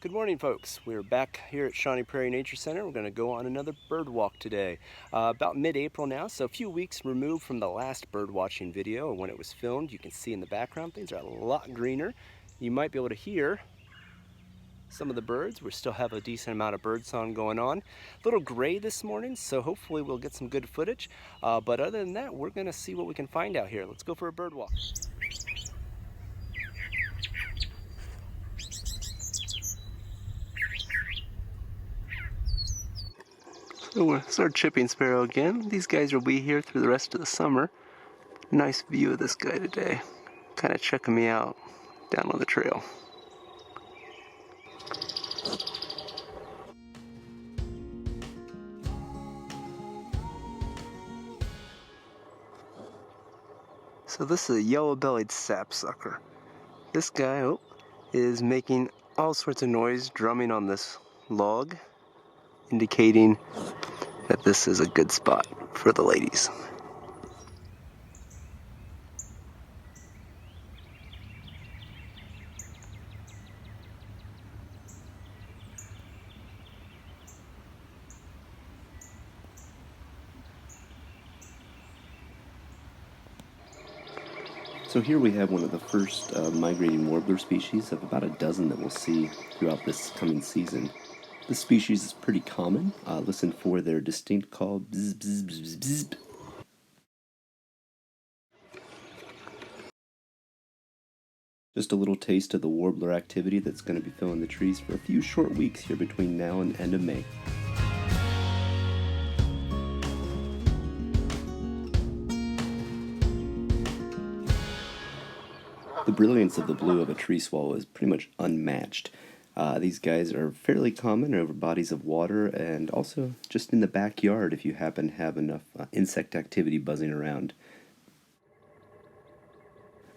Good morning, folks. We're back here at Shawnee Prairie Nature Center. We're going to go on another bird walk today. About mid-April now, so a few weeks removed from the last bird watching video when it was filmed. You can see in the background things are a lot greener. You might be able to hear some of the birds. We still have a decent amount of bird song going on. A little gray this morning, so hopefully we'll get some good footage. But other than that, we're going to see what we can find out here. Let's go for a bird walk. So it's our chipping sparrow again. These guys will be here through the rest of the summer. Nice view of this guy today. Kind of checking me out down on the trail. So this is a yellow-bellied sapsucker. This guy is making all sorts of noise, drumming on this log, indicating that this is a good spot for the ladies. So here we have one of the first migrating warbler species of about a dozen that we'll see throughout this coming season. This species is pretty common. Listen for their distinct call, bzz, bzz, bzz, bzz. Just a little taste of the warbler activity that's going to be filling the trees for a few short weeks here between now and the end of May. The brilliance of the blue of a tree swallow is pretty much unmatched. These guys are fairly common over bodies of water and also just in the backyard if you happen to have enough insect activity buzzing around.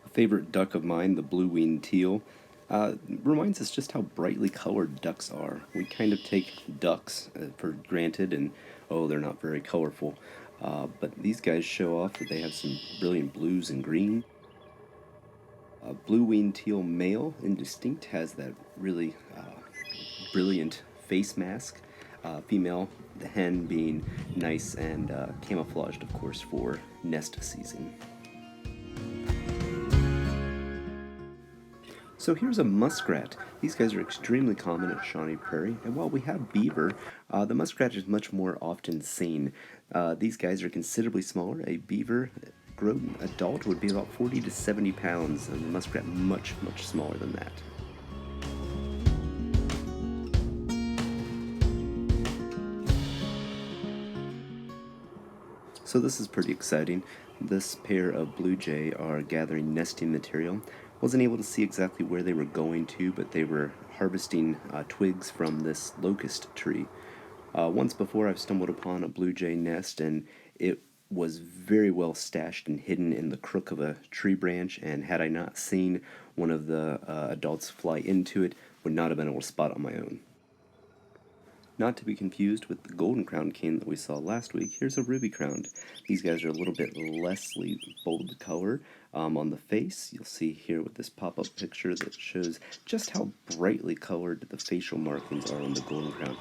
A favorite duck of mine, the blue-winged teal, reminds us just how brightly colored ducks are. We kind of take ducks for granted and, oh, they're not very colorful. But these guys show off that they have some brilliant blues and green. Blue-winged teal male in distinct has that really brilliant face mask. Female, the hen being nice and camouflaged, of course, for nest season. So here's a muskrat. These guys are extremely common at Shawnee Prairie, and while we have beaver, the muskrat is much more often seen. These guys are considerably smaller. A beaver grown adult would be about 40 to 70 pounds, and the muskrat much, much smaller than that. So this is pretty exciting. This pair of blue jay are gathering nesting material. Wasn't able to see exactly where they were going to, but they were harvesting twigs from this locust tree. Once before I've stumbled upon a blue jay nest, and it was very well stashed and hidden in the crook of a tree branch, and had I not seen one of the adults fly into it, would not have been able to spot on my own. Not to be confused with the golden-crowned king that we saw last week, here's a ruby-crowned. These guys are a little bit less bold color on the face. You'll see here with this pop-up picture that shows just how brightly colored the facial markings are on the golden-crowned.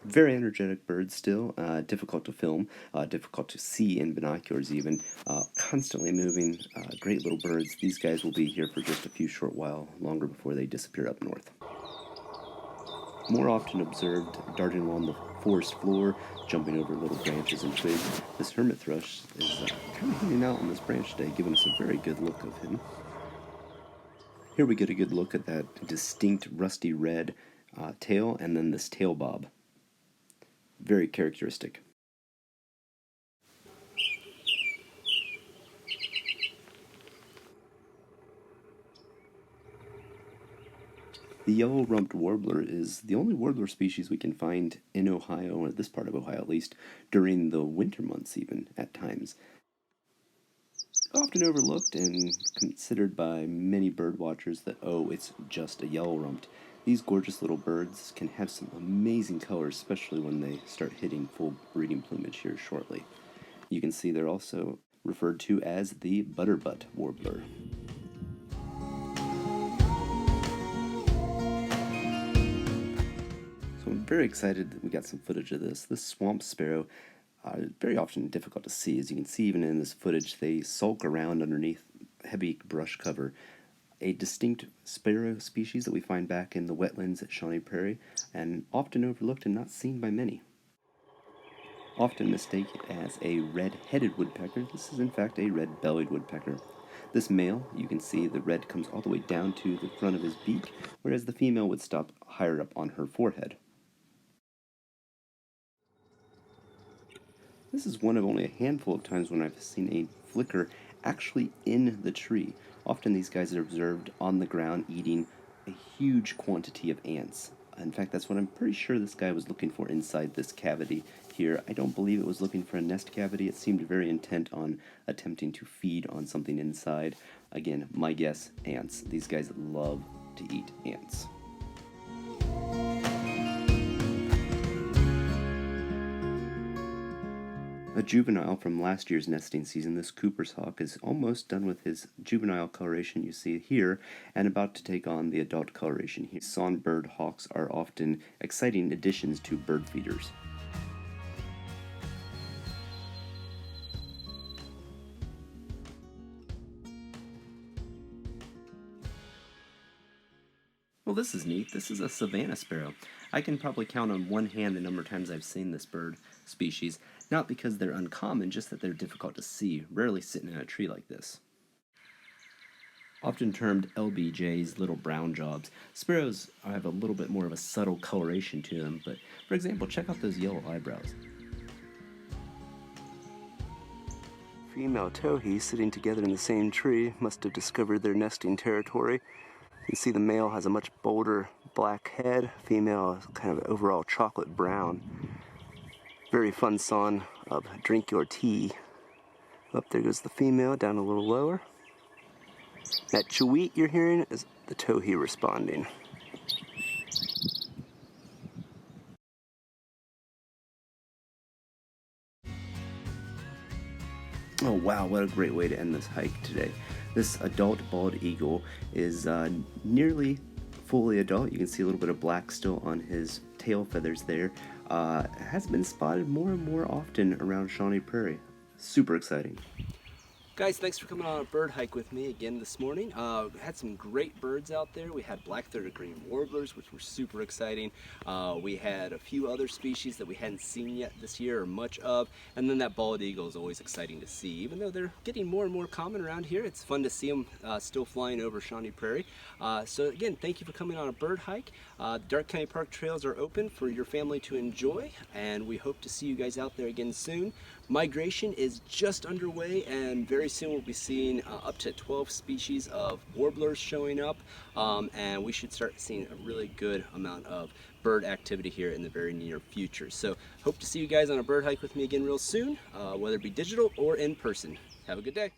Very energetic bird still, difficult to film, difficult to see in binoculars even, constantly moving, great little birds. These guys will be here for just a few short while longer before they disappear up north. More often observed darting along the forest floor, jumping over little branches and twigs. This hermit thrush is kind of hanging out on this branch today, giving us a very good look of him. Here we get a good look at that distinct rusty red tail, and then this tail bob. Very characteristic. The yellow-rumped warbler is the only warbler species we can find in Ohio, or this part of Ohio at least, during the winter months even, at times. Often overlooked and considered by many bird watchers that, oh, it's just a yellow-rumped. These gorgeous little birds can have some amazing colors, especially when they start hitting full breeding plumage here shortly. You can see they're also referred to as the butterbutt warbler. So I'm very excited that we got some footage of this. This swamp sparrow, very often difficult to see. As you can see even in this footage, they sulk around underneath heavy brush cover. A distinct sparrow species that we find back in the wetlands at Shawnee Prairie, and often overlooked and not seen by many. Often mistaken as a red-headed woodpecker, this is in fact a red-bellied woodpecker. This male, you can see the red comes all the way down to the front of his beak, whereas the female would stop higher up on her forehead. This is one of only a handful of times when I've seen a flicker actually in the tree. Often these guys are observed on the ground eating a huge quantity of ants. In fact, that's what I'm pretty sure this guy was looking for inside this cavity here. I don't believe it was looking for a nest cavity. It seemed very intent on attempting to feed on something inside. Again, my guess, ants. These guys love to eat ants. A juvenile from last year's nesting season, this Cooper's hawk is almost done with his juvenile coloration you see here, and about to take on the adult coloration here. Songbird hawks are often exciting additions to bird feeders. Well, this is neat. This is a savanna sparrow. I can probably count on one hand the number of times I've seen this bird species, not because they're uncommon, just that they're difficult to see, rarely sitting in a tree like this. Often termed LBJs, little brown jobs, sparrows have a little bit more of a subtle coloration to them, but for example, check out those yellow eyebrows. Female towhee sitting together in the same tree must have discovered their nesting territory. You see the male has a much bolder black head, female is kind of overall chocolate brown. Very fun song of Drink Your Tea. Up there goes the female, down a little lower. That chweet you're hearing is the towhee responding. Oh wow, what a great way to end this hike today. This adult bald eagle is nearly fully adult. You can see a little bit of black still on his tail feathers there. Has been spotted more and more often around Shawnee Prairie. Super exciting. Guys, thanks for coming on a bird hike with me again this morning. We had some great birds out there. We had black-throated green warblers, which were super exciting. We had a few other species that we hadn't seen yet this year or much of. And then that bald eagle is always exciting to see. Even though they're getting more and more common around here, it's fun to see them still flying over Shawnee Prairie. So again, thank you for coming on a bird hike. The Darke County Park trails are open for your family to enjoy, and we hope to see you guys out there again soon. Migration is just underway, and very soon we'll be seeing up to 12 species of warblers showing up, and we should start seeing a really good amount of bird activity here in the very near future. So hope to see you guys on a bird hike with me again real soon, whether it be digital or in person. Have a good day.